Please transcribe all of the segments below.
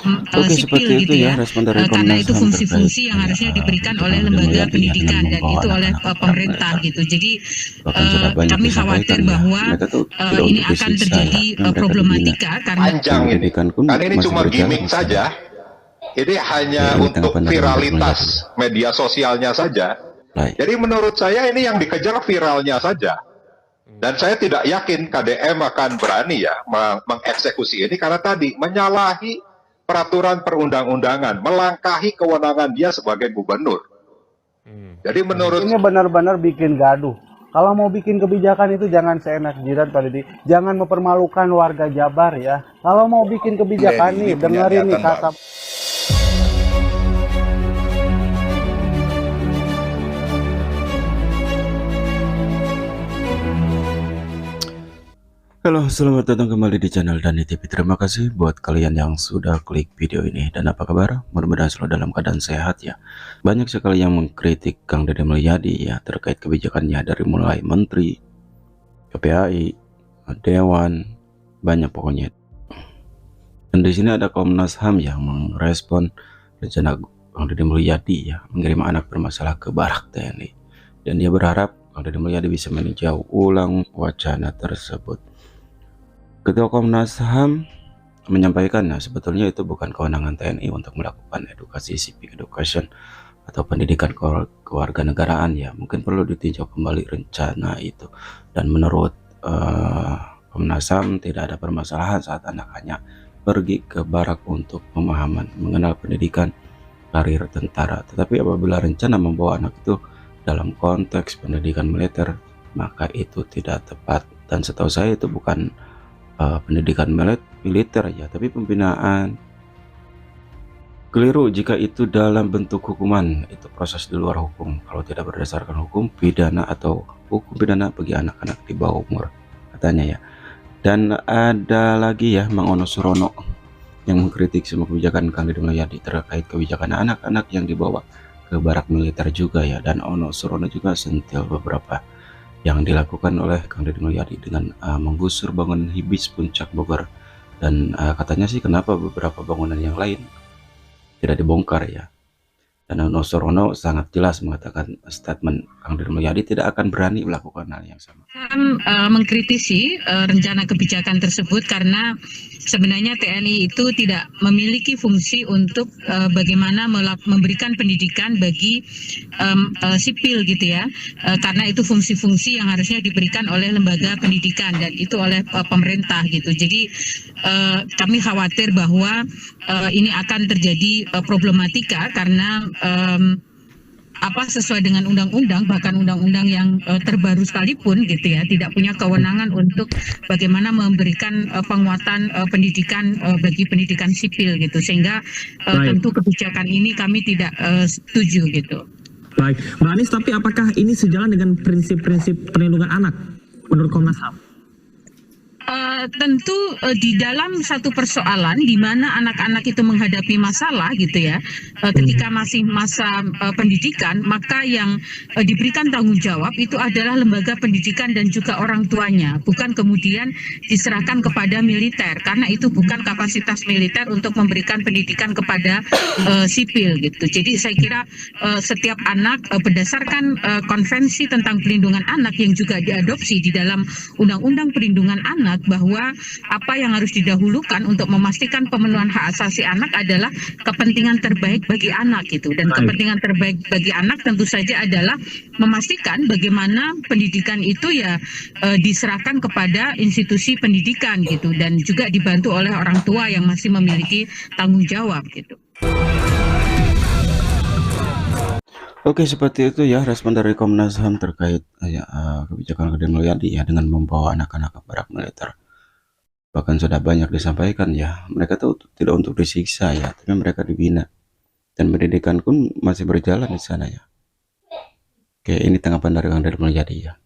Oke, sipil seperti itu gitu ya ya, respon dari karena Komnas itu HAM terkait fungsi-fungsi yang harusnya diberikan oleh kebijakan Gede lembaga Mulyadi ya dengan pendidikan dan membawa itu oleh anak-anak ke barak pemerintah militer. gitu. Jadi Bahkan sudah banyak kami disampaikan khawatir ya, bahwa mereka tuh tidak ini untuk akan disiksa ya, terjadi tapi mereka dibina. problematika karena Dan Panjang ini. pendidikan pun Kan ini masih cuma berjalan gimmick di sana. saja. Ini Oke, hanya ini untuk tanggapan dari Bang Gede Mulyadi ya. viralitas media sosialnya saja. Baik. Jadi menurut saya ini yang dikejar viralnya saja. Dan saya tidak yakin KDM akan berani ya mengeksekusi ini karena tadi menyalahi peraturan perundang-undangan, melangkahi kewenangan dia sebagai gubernur. Jadi menurut Ini benar-benar bikin gaduh. Kalau mau bikin kebijakan itu jangan seenak jidat Pak Didi. Jangan mempermalukan warga Jabar ya. Kalau mau bikin kebijakan Ini nih, punya dengerin nih niatan kata Halo, selamat datang kembali di channel Dani TV. Terima kasih buat kalian yang sudah klik video ini. Dan apa kabar? Mudah-mudahan selalu dalam keadaan sehat ya. Banyak sekali yang mengkritik Kang Deddy Mulyadi ya terkait kebijakannya dari mulai menteri, KPAI, Dewan, banyak pokoknya. Dan di sini ada Komnas HAM yang merespon rencana Kang Deddy Mulyadi ya mengirim anak bermasalah ke barak TNI. Dan dia berharap Kang Deddy Mulyadi bisa meninjau ulang wacana tersebut. Ketua Komnas HAM menyampaikan, nah sebetulnya itu bukan kewenangan TNI untuk melakukan edukasi civic education atau pendidikan kewarganegaraan ya. Mungkin perlu ditinjau kembali rencana itu. Dan menurut Komnas HAM tidak ada permasalahan saat anak hanya pergi ke barak untuk pemahaman mengenal pendidikan karir tentara. Tetapi apabila rencana membawa anak itu dalam konteks pendidikan militer, maka itu tidak tepat. Dan setahu saya itu bukan pendidikan militer ya, tapi pembinaan. Keliru jika itu dalam bentuk hukuman, itu proses di luar hukum. Kalau tidak berdasarkan hukum pidana atau hukum pidana bagi anak-anak di bawah umur, katanya ya. Dan ada lagi ya Mang Ono Surono yang mengkritik semua kebijakan Kang Deddy Mulyadi terkait kebijakan anak-anak yang dibawa ke barak militer juga ya. Dan Ono Surono juga sentil beberapa yang dilakukan oleh Kang Deddy Mulyadi dengan menggusur bangunan Hibis Puncak Bogor. Dan katanya sih kenapa beberapa bangunan yang lain tidak dibongkar ya. Dan Ono Surono sangat jelas mengatakan statement Kang Deddy Mulyadi tidak akan berani melakukan hal yang sama. Mengkritisi rencana kebijakan tersebut karena sebenarnya TNI itu tidak memiliki fungsi untuk bagaimana memberikan pendidikan bagi sipil gitu ya, karena itu fungsi-fungsi yang harusnya diberikan oleh lembaga pendidikan dan itu oleh pemerintah gitu. Jadi kami khawatir bahwa ini akan terjadi problematika karena sesuai dengan undang-undang, bahkan undang-undang yang terbaru sekalipun gitu ya, tidak punya kewenangan untuk bagaimana memberikan penguatan pendidikan bagi pendidikan sipil gitu, sehingga tentu kebijakan ini kami tidak setuju gitu. Baik, Mbak Anies, tapi apakah ini sejalan dengan prinsip-prinsip perlindungan anak menurut Komnas HAM? Tentu di dalam satu persoalan di mana anak-anak itu menghadapi masalah gitu ya, ketika masih masa pendidikan, maka yang diberikan tanggung jawab itu adalah lembaga pendidikan dan juga orang tuanya, bukan kemudian diserahkan kepada militer, karena itu bukan kapasitas militer untuk memberikan pendidikan kepada sipil gitu. Jadi saya kira setiap anak berdasarkan konvensi tentang perlindungan anak yang juga diadopsi di dalam Undang-Undang Perlindungan Anak, bahwa apa yang harus didahulukan untuk memastikan pemenuhan hak asasi anak adalah kepentingan terbaik bagi anak gitu. Dan kepentingan terbaik bagi anak tentu saja adalah memastikan bagaimana pendidikan itu ya diserahkan kepada institusi pendidikan gitu, dan juga dibantu oleh orang tua yang masih memiliki tanggung jawab gitu. Oke, seperti itu ya respon dari Komnas HAM terkait kebijakan Deddy Mulyadi ya dengan membawa anak-anak ke barak militer. Bahkan sudah banyak disampaikan ya, mereka tuh tidak untuk disiksa ya, tapi mereka dibina. Dan pendidikan pun masih berjalan di sana ya. Oke, ini tanggapan dari Kang Deddy Mulyadi ya.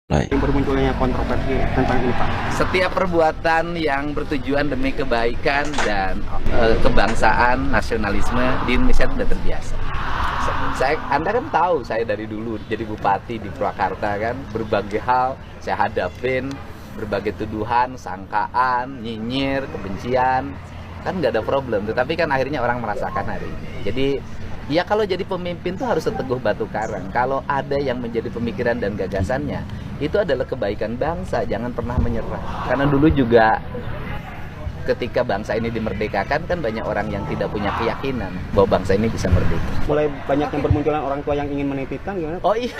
Baik. Yang bermunculnya kontroversi tentang ini Pak. Setiap perbuatan yang bertujuan demi kebaikan dan kebangsaan, nasionalisme di Indonesia itu sudah terbiasa. Anda kan tahu saya dari dulu jadi bupati di Purwakarta kan, berbagai hal saya hadapin, berbagai tuduhan, sangkaan, nyinyir, kebencian. kan nggak ada problem. Tetapi kan akhirnya orang merasakan hari ini. Jadi ya kalau jadi pemimpin tuh harus seteguh batu karang. Kalau ada yang menjadi pemikiran dan gagasannya, itu adalah kebaikan bangsa. Jangan pernah menyerah. Karena dulu juga ketika bangsa ini dimerdekakan kan banyak orang yang tidak punya keyakinan bahwa bangsa ini bisa merdeka. Mulai banyak yang bermunculan orang tua yang ingin menitipkan gimana? Oh iya,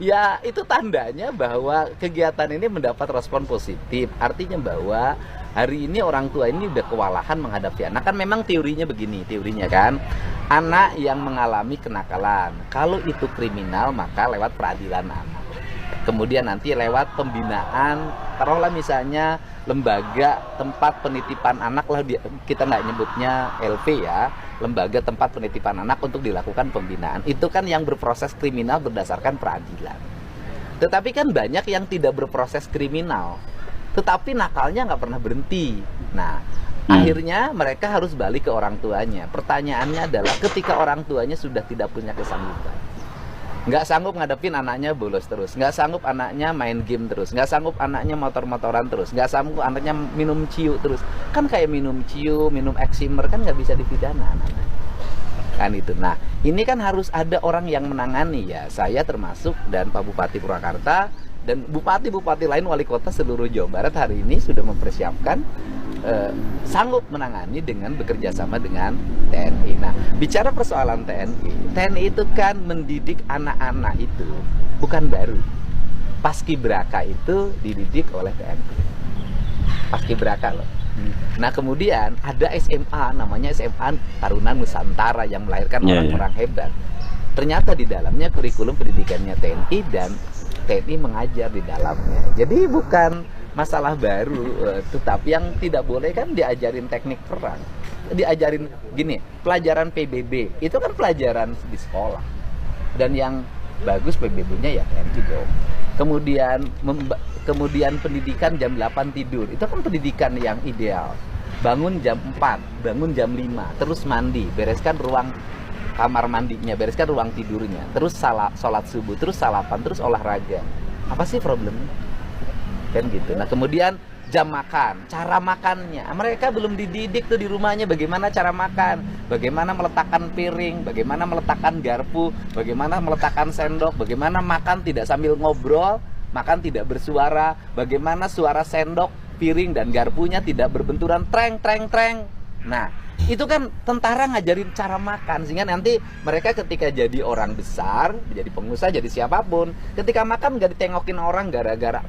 ya itu tandanya bahwa kegiatan ini mendapat respon positif. Artinya bahwa hari ini orang tua ini udah kewalahan menghadapi anak. Kan memang teorinya begini, teorinya kan, anak yang mengalami kenakalan, kalau itu kriminal maka lewat peradilan anak. Kemudian nanti lewat pembinaan, taruhlah misalnya lembaga tempat penitipan anak lah, kita nggak nyebutnya LP ya, lembaga tempat penitipan anak untuk dilakukan pembinaan. Itu kan yang berproses kriminal berdasarkan peradilan. Tetapi kan banyak yang tidak berproses kriminal, tetapi nakalnya nggak pernah berhenti. Nah, akhirnya mereka harus balik ke orang tuanya. Pertanyaannya adalah ketika orang tuanya sudah tidak punya kesanggupan, nggak sanggup ngadepin anaknya bolos terus, nggak sanggup anaknya main game terus, nggak sanggup anaknya motor-motoran terus, nggak sanggup anaknya minum ciu terus, kan kayak minum ciu, minum eksimer kan nggak bisa dipidana anak-anak. Kan itu. Nah, ini kan harus ada orang yang menangani ya. Saya termasuk dan Pak Bupati Purwakarta dan bupati-bupati lain, wali kota seluruh Jawa Barat hari ini sudah mempersiapkan sanggup menangani dengan bekerja sama dengan TNI. Nah, bicara persoalan TNI itu kan mendidik anak-anak itu bukan baru. Paskibraka itu dididik oleh TNI. Paskibraka loh. Nah, kemudian ada SMA, namanya SMA Taruna Nusantara yang melahirkan orang-orang hebat. Ternyata di dalamnya kurikulum pendidikannya TNI dan TNI mengajar di dalamnya. Jadi bukan masalah baru, tetapi yang tidak boleh kan diajarin teknik perang. Diajarin gini, pelajaran PBB, itu kan pelajaran di sekolah. Dan yang bagus PBB-nya ya TNI dong. Kemudian pendidikan jam 8 tidur, itu kan pendidikan yang ideal. Bangun jam 4, bangun jam 5, terus mandi, bereskan ruang kamar mandinya, bereskan ruang tidurnya, terus sholat subuh, terus salapan, terus olahraga. Apa sih problemnya? Kan gitu. Nah, kemudian jam makan, cara makannya, mereka belum dididik tuh di rumahnya bagaimana cara makan, bagaimana meletakkan piring, bagaimana meletakkan garpu, bagaimana meletakkan sendok, bagaimana makan tidak sambil ngobrol, makan tidak bersuara, bagaimana suara sendok, piring dan garpunya tidak berbenturan treng treng treng. Nah, itu kan tentara ngajarin cara makan, sehingga nanti mereka ketika jadi orang besar, jadi pengusaha, jadi siapapun, ketika makan nggak ditengokin orang gara-gara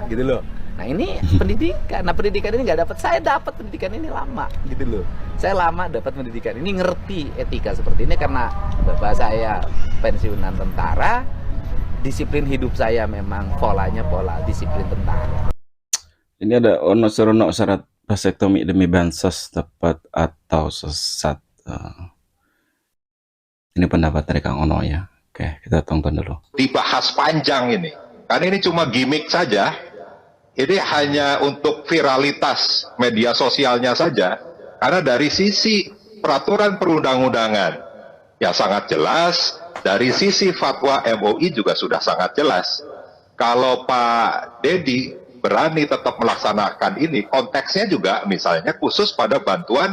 gitu loh. Nah, ini pendidikan. Nah, pendidikan ini nggak dapat. Saya dapat pendidikan ini lama gitu loh. Saya lama dapat pendidikan ini, ngerti etika seperti ini karena bapak saya pensiunan tentara. Disiplin hidup saya memang polanya pola disiplin tentara. Ini ada ono serono syarat vasektomi demi bansos tepat atau sesat. Ini pendapat dari Kang Ono ya. Oke, kita tonton dulu. Dibahas panjang ini. Karena ini cuma gimmick saja. Ini hanya untuk viralitas media sosialnya saja. Karena dari sisi peraturan perundang-undangan ya sangat jelas. Dari sisi fatwa MUI juga sudah sangat jelas. Kalau Pak Dedi berani tetap melaksanakan ini, konteksnya juga misalnya khusus pada bantuan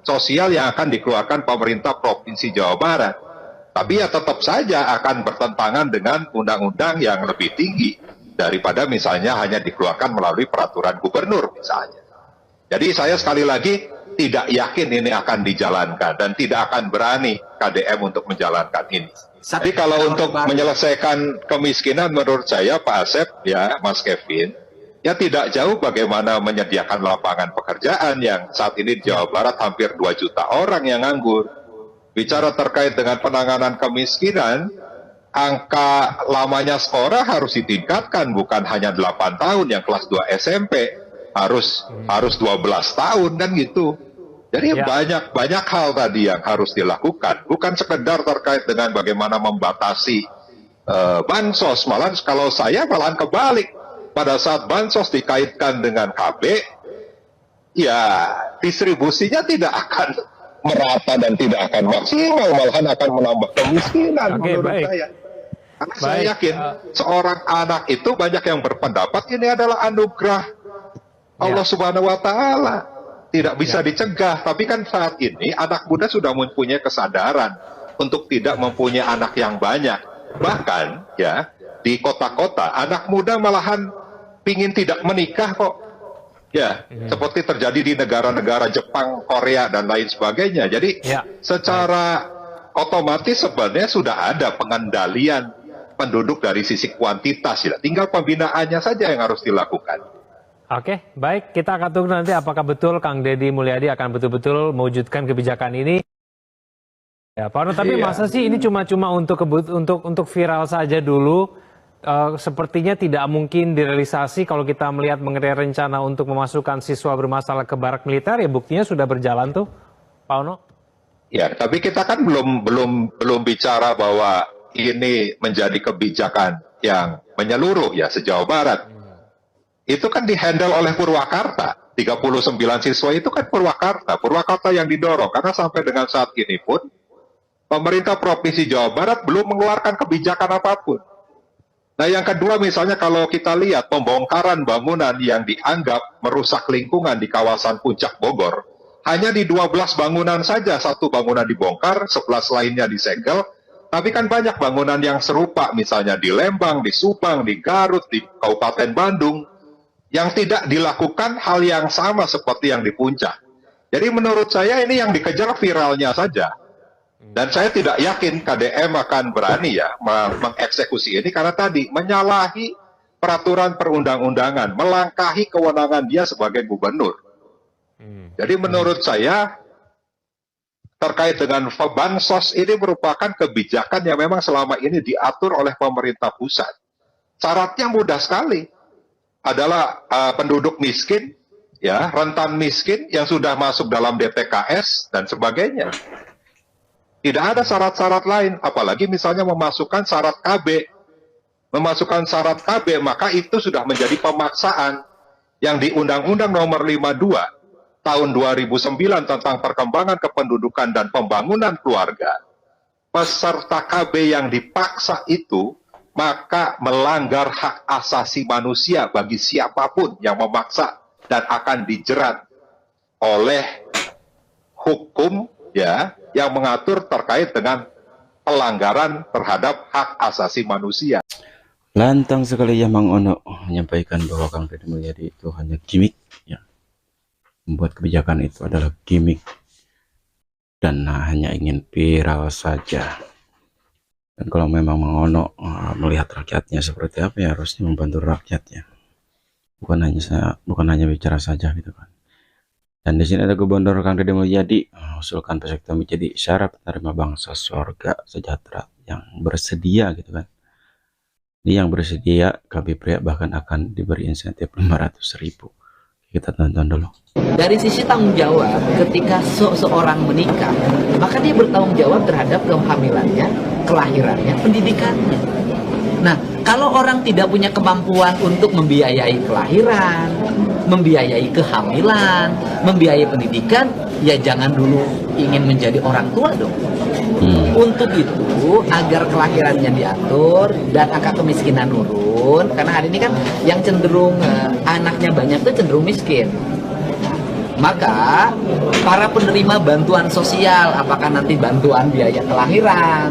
sosial yang akan dikeluarkan pemerintah Provinsi Jawa Barat. Tapi ya tetap saja akan bertentangan dengan undang-undang yang lebih tinggi daripada misalnya hanya dikeluarkan melalui peraturan gubernur misalnya. Jadi saya sekali lagi tidak yakin ini akan dijalankan dan tidak akan berani KDM untuk menjalankan ini. Tapi kalau untuk menyelesaikan kemiskinan menurut saya Pak Asep ya Mas Kevin, ya tidak jauh bagaimana menyediakan lapangan pekerjaan yang saat ini di Jawa Barat hampir 2 juta orang yang nganggur. Bicara terkait dengan penanganan kemiskinan, angka lamanya sekolah harus ditingkatkan, bukan hanya 8 tahun yang kelas 2 SMP, harus 12 tahun dan gitu. Jadi banyak hal tadi yang harus dilakukan, bukan sekedar terkait dengan bagaimana membatasi bansos, malah kalau saya malahan kebalik. Pada saat bansos dikaitkan dengan KB, ya distribusinya tidak akan merata dan tidak akan maksimal, malahan akan menambah kemiskinan menurut saya. Karena saya yakin seorang anak itu banyak yang berpendapat ini adalah anugerah Allah Subhanahu wa Ta'ala. tidak bisa dicegah. Tapi kan saat ini anak muda sudah mempunyai kesadaran untuk tidak mempunyai anak yang banyak. Bahkan ya di kota-kota anak muda malahan pingin tidak menikah kok. Ya, seperti terjadi di negara-negara Jepang, Korea dan lain sebagainya. Jadi secara otomatis sebenarnya sudah ada pengendalian penduduk dari sisi kuantitas ya. Tinggal pembinaannya saja yang harus dilakukan. Oke, baik. Kita akan tunggu nanti apakah betul Kang Deddy Mulyadi akan betul-betul mewujudkan kebijakan ini. Ya, Pak Ono, tapi masa sih ini cuma untuk viral saja dulu? Sepertinya tidak mungkin direalisasi kalau kita melihat mengenai rencana untuk memasukkan siswa bermasalah ke barak militer, ya buktinya sudah berjalan tuh, Pak Ono. Ya, tapi kita kan belum bicara bahwa ini menjadi kebijakan yang menyeluruh ya se-Jawa Barat. Itu kan dihandle oleh Purwakarta. 39 siswa itu kan Purwakarta yang didorong. Karena sampai dengan saat ini pun, pemerintah Provinsi Jawa Barat belum mengeluarkan kebijakan apapun. Nah yang kedua misalnya kalau kita lihat pembongkaran bangunan yang dianggap merusak lingkungan di kawasan Puncak Bogor, hanya di 12 bangunan saja, satu bangunan dibongkar, 11 lainnya disegel, tapi kan banyak bangunan yang serupa, misalnya di Lembang, di Subang, di Garut, di Kabupaten Bandung, yang tidak dilakukan hal yang sama seperti yang di Puncak. Jadi menurut saya ini yang dikejar viralnya saja. Dan saya tidak yakin KDM akan berani ya mengeksekusi ini karena tadi menyalahi peraturan perundang-undangan, melangkahi kewenangan dia sebagai gubernur. Jadi menurut saya terkait dengan bansos ini merupakan kebijakan yang memang selama ini diatur oleh pemerintah pusat. Syaratnya mudah sekali. Adalah penduduk miskin, ya, rentan miskin yang sudah masuk dalam DTKS dan sebagainya. Tidak ada syarat-syarat lain, apalagi misalnya memasukkan syarat KB. Memasukkan syarat KB, maka itu sudah menjadi pemaksaan yang di Undang-Undang Nomor 52 Tahun 2009 tentang Perkembangan Kependudukan dan Pembangunan Keluarga. Peserta KB yang dipaksa itu, maka melanggar hak asasi manusia bagi siapapun yang memaksa dan akan dijerat oleh hukum ya yang mengatur terkait dengan pelanggaran terhadap hak asasi manusia. Lantang sekali ya Mang Ono menyampaikan bahwa Kang Deddy Mulyadi itu hanya gimmick ya. Membuat kebijakan itu adalah gimmick dan hanya ingin viral saja. Dan kalau memang Mang Ono melihat rakyatnya seperti apa ya harusnya membantu rakyatnya. Bukan hanya bicara saja gitu kan. Dan di sini ada Gubernur Kang Deddy Mulyadi usulkan vasektomi jadi syarat penerima bansos surga sejahtera yang bersedia gitu kan. Ini yang bersedia KB Pria bahkan akan diberi insentif 500.000. Kita tonton dulu. Dari sisi tanggung jawab, ketika seseorang menikah, maka dia bertanggung jawab terhadap kehamilannya, kelahirannya, pendidikannya. Nah, kalau orang tidak punya kemampuan untuk membiayai kelahiran, membiayai kehamilan, membiayai pendidikan, ya jangan dulu ingin menjadi orang tua dong. Untuk itu, agar kelahirannya diatur dan angka kemiskinan turun, karena hari ini kan yang cenderung anaknya banyak itu cenderung miskin. Maka para penerima bantuan sosial, apakah nanti bantuan biaya kelahiran,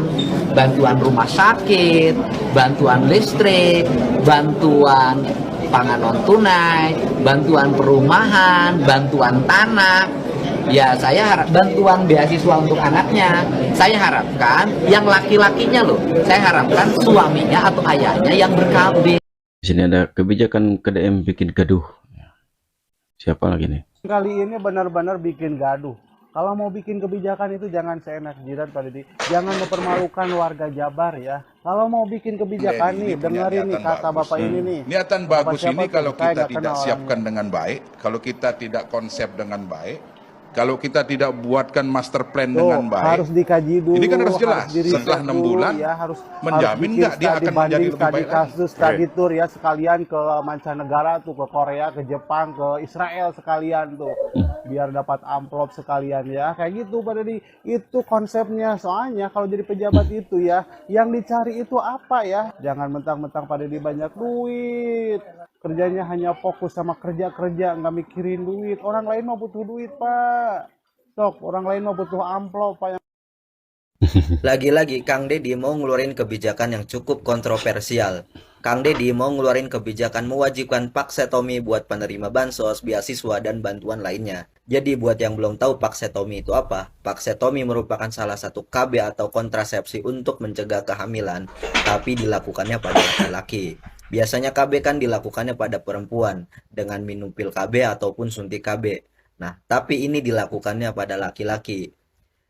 bantuan rumah sakit, bantuan listrik, bantuan pangan non tunai, bantuan perumahan, bantuan tanah, ya saya harap bantuan beasiswa untuk anaknya, saya harapkan yang laki-lakinya loh, saya harapkan suaminya atau ayahnya yang berKB. Di sini ada kebijakan KDM bikin gaduh. Siapa lagi nih? Kali ini benar-benar bikin gaduh. Kalau mau bikin kebijakan itu jangan seenak jidat Pak Deddy. Jangan mempermalukan warga Jabar ya. Kalau mau bikin kebijakan nih, dengerin nih kata Bapak ini nih. Niatan bagus ini kalau kita tidak siapkan dengan baik, kalau kita tidak konsep dengan baik, kalau kita tidak buatkan master plan dengan baik, harus dikaji dulu. Ini kan harus jelas. Setelah 6 bulan, ya, harus menjamin nggak dia akan menjadi lebih baik kasus study tour ya sekalian ke mancanegara tuh, ke Korea, ke Jepang, ke Israel sekalian tuh, biar dapat amplop sekalian ya. Kayak gitu Pak Deddy. Itu konsepnya. Soalnya kalau jadi pejabat itu ya, yang dicari itu apa ya? Jangan mentang-mentang Pak Deddy banyak duit, kerjanya hanya fokus sama kerja nggak mikirin duit. Orang lain mah butuh duit, Pak. Sok, orang lain mah butuh amplop, Pak. Lagi-lagi Kang Deddy mau ngeluarin kebijakan yang cukup kontroversial. Kang Deddy mau ngeluarin kebijakan mewajibkan paksetomi buat penerima bansos, beasiswa, dan bantuan lainnya. Jadi buat yang belum tahu paksetomi itu apa, paksetomi merupakan salah satu KB atau kontrasepsi untuk mencegah kehamilan, tapi dilakukannya pada laki-laki. Biasanya KB kan dilakukannya pada perempuan dengan minum pil KB ataupun suntik KB. Nah, tapi ini dilakukannya pada laki-laki.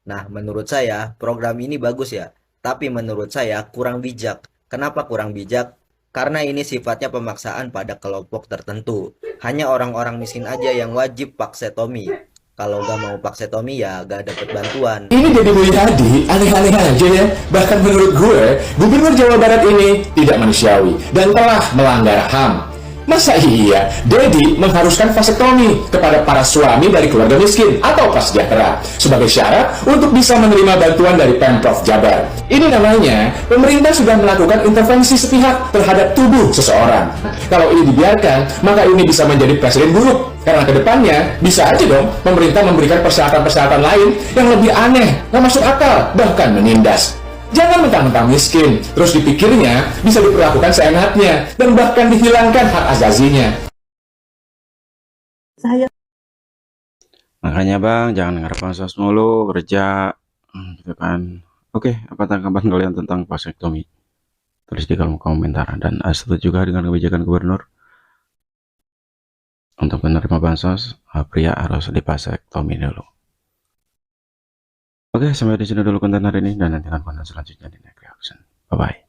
Nah, menurut saya program ini bagus ya, tapi menurut saya kurang bijak. Kenapa kurang bijak? Karena ini sifatnya pemaksaan pada kelompok tertentu. Hanya orang-orang miskin aja yang wajib paksetomi. Kalau gak mau paksetomi ya gak dapat bantuan. Ini Deddy Mulyadi aneh-aneh aja ya. Bahkan menurut gue, Gubernur Jawa Barat ini tidak manusiawi dan telah melanggar HAM. Masa iya Deddy mengharuskan vasektomi kepada para suami dari keluarga miskin atau prasejahtera sebagai syarat untuk bisa menerima bantuan dari Pemprov Jabar? Ini namanya pemerintah sudah melakukan intervensi sepihak terhadap tubuh seseorang. Kalau ini dibiarkan, maka ini bisa menjadi presiden buruk. Karena kedepannya bisa aja dong pemerintah memberikan persyaratan-persyaratan lain yang lebih aneh, nggak masuk akal, bahkan menindas. Jangan mentang-mentang miskin, terus dipikirnya bisa diperlakukan seenaknya dan bahkan dihilangkan hak azazinya. Makanya Bang, jangan ngarep bansos mulu, kerja, gitu kan. Oke, apa tanggapan kalian tentang vasektomi? Tulis di kolom komentar. Dan setuju juga dengan kebijakan gubernur untuk menerima bansos, pria harus divasektomi dulu. Oke, sampai di sini dulu konten hari ini dan nantikan konten selanjutnya di next reaction. Bye bye.